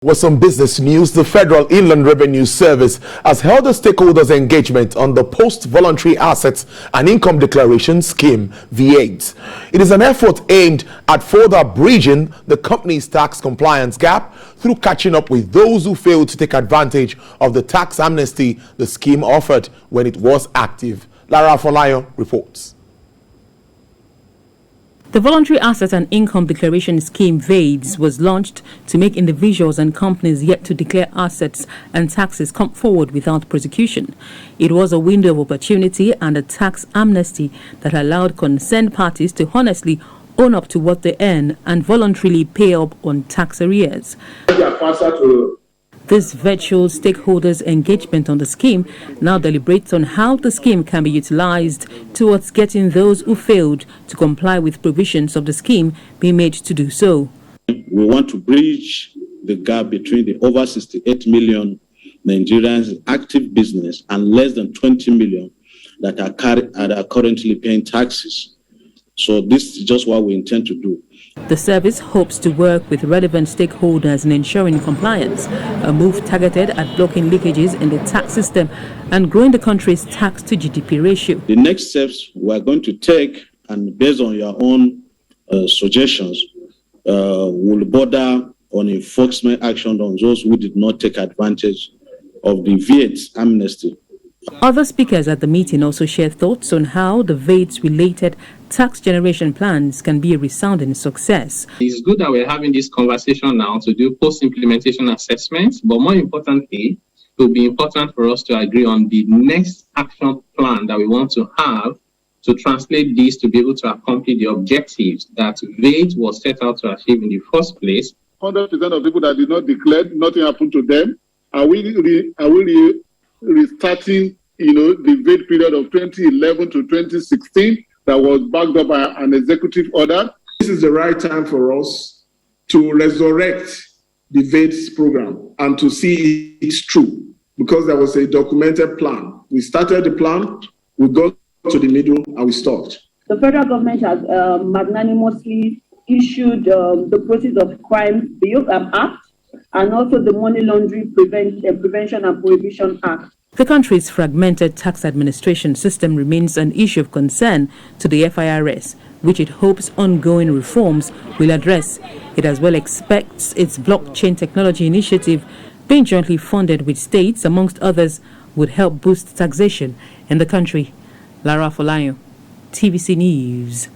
With some business news, the Federal Inland Revenue Service has held a stakeholders engagement on the Post-Voluntary Assets and Income Declaration Scheme, Vaids. It is an effort aimed at further bridging the company's tax compliance gap through catching up with those who failed to take advantage of the tax amnesty the scheme offered when it was active. Lara Folayo reports. The Voluntary Asset and Income Declaration Scheme, Vaids, was launched to make individuals and companies yet to declare assets and taxes come forward without prosecution. It was a window of opportunity and a tax amnesty that allowed concerned parties to honestly own up to what they earn and voluntarily pay up on tax arrears. This virtual stakeholders engagement on the scheme now deliberates on how the scheme can be utilized towards getting those who failed to comply with provisions of the scheme be made to do so. We want to bridge the gap between the over 68 million Nigerians in active business and less than 20 million that are currently paying taxes. So this is just what we intend to do. The service hopes to work with relevant stakeholders in ensuring compliance, a move targeted at blocking leakages in the tax system and growing the country's tax to GDP ratio. The next steps we are going to take, and based on your own suggestions, will border on enforcement action on those who did not take advantage of the Vaids amnesty. Other speakers at the meeting also shared thoughts on how the Vaids-related tax generation plans can be a resounding success. It's good that we're having this conversation now to do post-implementation assessments, but more importantly, it will be important for us to agree on the next action plan that we want to have to translate this to be able to accomplish the objectives that Vaids was set out to achieve in the first place. 100% of people that did not declare, nothing happened to them. Are we restarting, the Vaids period of 2011 to 2016 that was backed up by an executive order? This is the right time for us to resurrect the Vaids program and to see it's true, because there was a documented plan. We started the plan, we got to the middle, and we stopped. The federal government has magnanimously issued the Proceeds of Crime Bill Act and also the Money Laundering Prevention and Prohibition Act. The country's fragmented tax administration system remains an issue of concern to the FIRS, which it hopes ongoing reforms will address. It as well expects its blockchain technology initiative, being jointly funded with states, amongst others, would help boost taxation in the country. Lara Folayo, TVC News,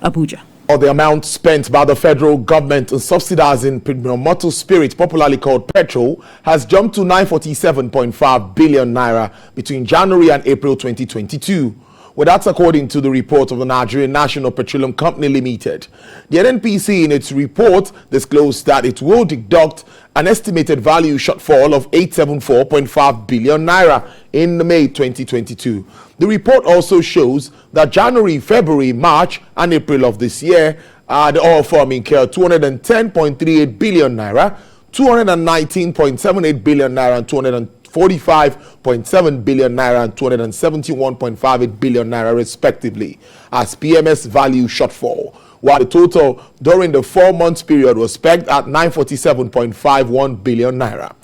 Abuja. The amount spent by the federal government on subsidizing premium motor spirit, popularly called petrol, has jumped to 947.5 billion naira between January and April 2022. Well, that's according to the report of the Nigerian National Petroleum Company Limited. The NNPC in its report disclosed that it will deduct an estimated value shortfall of 874.5 billion naira in May 2022. The report also shows that January, February, March, and April of this year, the oil firm incurred 210.38 billion naira, 219.78 billion naira, and 245.7 billion naira and 271.58 billion naira respectively as PMS value shortfall, while the total during the 4-month period was pegged at 947.51 billion naira.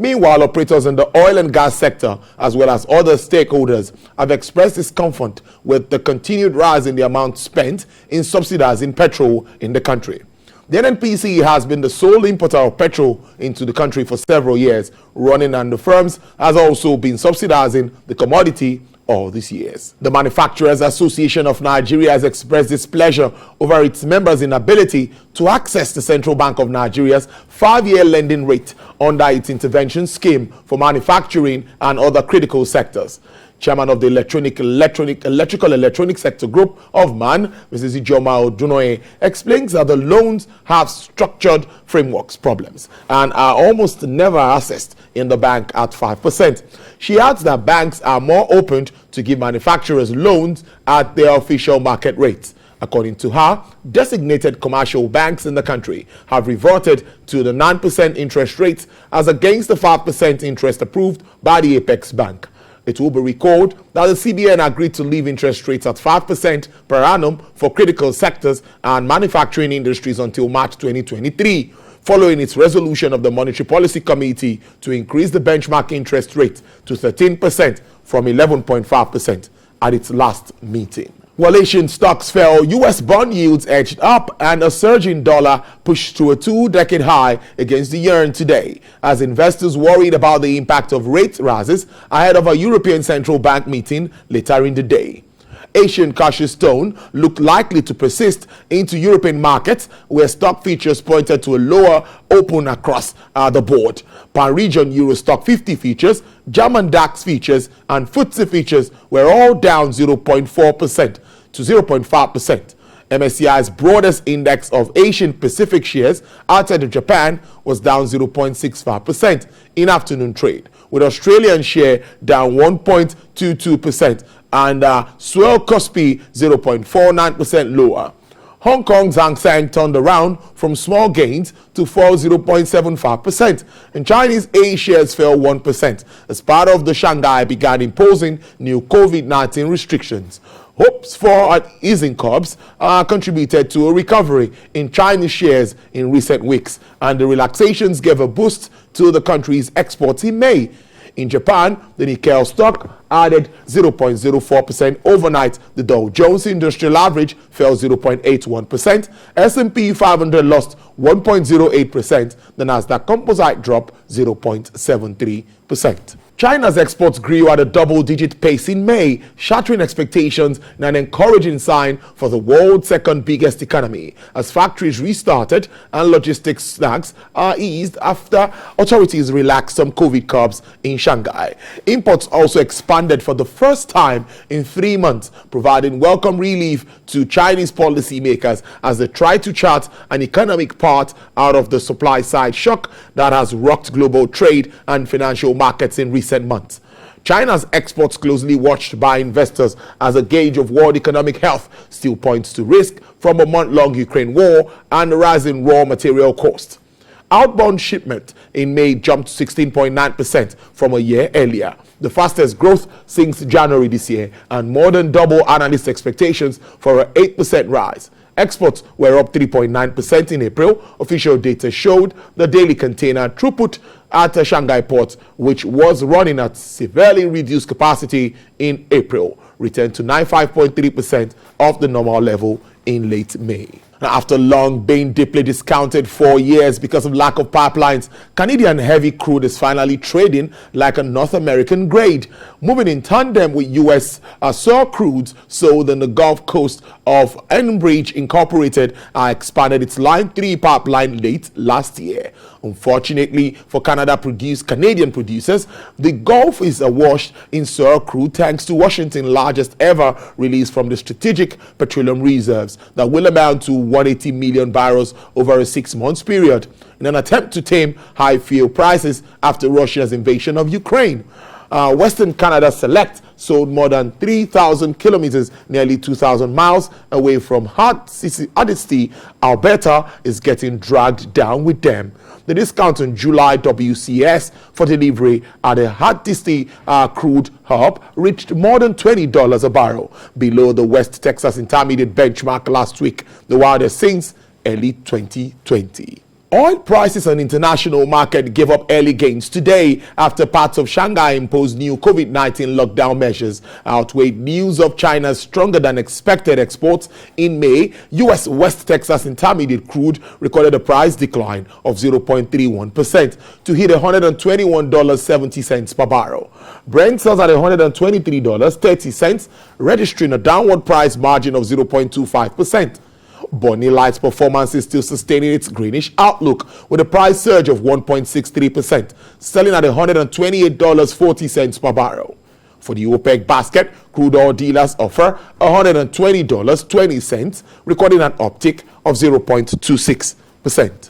Meanwhile, operators in the oil and gas sector, as well as other stakeholders, have expressed discomfort with the continued rise in the amount spent in subsidizing petrol in the country. The NNPC has been the sole importer of petrol into the country for several years running, and the firms has also been subsidizing the commodity all these years. The Manufacturers Association of Nigeria has expressed displeasure over its members' inability to access the Central Bank of Nigeria's 5-year lending rate under its intervention scheme for manufacturing and other critical sectors. Chairman of the Electrical Electronic Sector Group of MAN, Mrs. Ijoma Odunoye, explains that the loans have structured frameworks problems and are almost never assessed in the bank at 5%. She adds that banks are more open to give manufacturers loans at their official market rates. According to her, designated commercial banks in the country have reverted to the 9% interest rate as against the 5% interest approved by the Apex Bank. It will be recalled that the CBN agreed to leave interest rates at 5% per annum for critical sectors and manufacturing industries until March 2023. following its resolution of the Monetary Policy Committee to increase the benchmark interest rate to 13% from 11.5% at its last meeting. While Asian stocks fell, U.S. bond yields edged up and a surging dollar pushed to a two-decade high against the yuan today, as investors worried about the impact of rate rises ahead of a European Central Bank meeting later in the day. Asian cautious tone looked likely to persist into European markets, where stock futures pointed to a lower open across the board. Pan-region Euro Stock 50 futures, German DAX futures, and FTSE futures were all down 0.4% to 0.5%. MSCI's broadest index of Asian Pacific shares outside of Japan was down 0.65% in afternoon trade, with Australian share down 1.22% and Swell Kospi 0.49% lower. Hong Kong's Hang Seng turned around from small gains to fall 0.75%, and Chinese A shares fell 1% as part of the Shanghai began imposing new COVID-19 restrictions. Hopes for easing curbs contributed to a recovery in Chinese shares in recent weeks, and the relaxations gave a boost to the country's exports in May. In Japan, the Nikkei stock added 0.04% overnight. The Dow Jones Industrial Average fell 0.81%. S&P 500 lost 1.08%. The Nasdaq Composite dropped 0.73%. China's exports grew at a double-digit pace in May, shattering expectations in an encouraging sign for the world's second biggest economy, as factories restarted and logistics snags are eased after authorities relaxed some COVID curbs in Shanghai. Imports also expanded for the first time in 3 months, providing welcome relief to Chinese policymakers as they try to chart an economic path out of the supply-side shock that has rocked global trade and financial markets in recent months. China's exports, closely watched by investors as a gauge of world economic health, still points to risk from a month-long Ukraine war and rising raw material costs. Outbound shipment in May jumped 16.9% from a year earlier, the fastest growth since January this year, and more than double analyst expectations for an 8% rise. Exports were up 3.9% in April. Official data showed the daily container throughput at the Shanghai port, which was running at severely reduced capacity in April, returned to 95.3% of the normal level in late May. Now, after long being deeply discounted for years because of lack of pipelines, Canadian heavy crude is finally trading like a North American grade, moving in tandem with U.S. sour crudes sold on the Gulf Coast of Enbridge Incorporated expanded its Line 3 pipeline late last year. Unfortunately for Canadian producers, the Gulf is awash in sour crude thanks to Washington's largest ever release from the strategic petroleum reserves that will amount to 180 million barrels over a 6-month period, in an attempt to tame high fuel prices after Russia's invasion of Ukraine. Western Canada Select sold more than 3,000 kilometers, nearly 2,000 miles away from Hardisty. Alberta is getting dragged down with them. The discount on July WCS for delivery at the Hardisty crude hub reached more than $20 a barrel, below the West Texas Intermediate benchmark last week, the wildest since early 2020. Oil prices on the international market gave up early gains today after parts of Shanghai imposed new COVID-19 lockdown measures outweighed news of China's stronger than expected exports. In May, U.S. West Texas Intermediate crude recorded a price decline of 0.31% to hit $121.70 per barrel. Brent sells at $123.30, registering a downward price margin of 0.25%. Bonnie Light's performance is still sustaining its greenish outlook with a price surge of 1.63%, selling at $128.40 per barrel. For the OPEC basket, crude oil dealers offer $120.20, recording an uptick of 0.26%.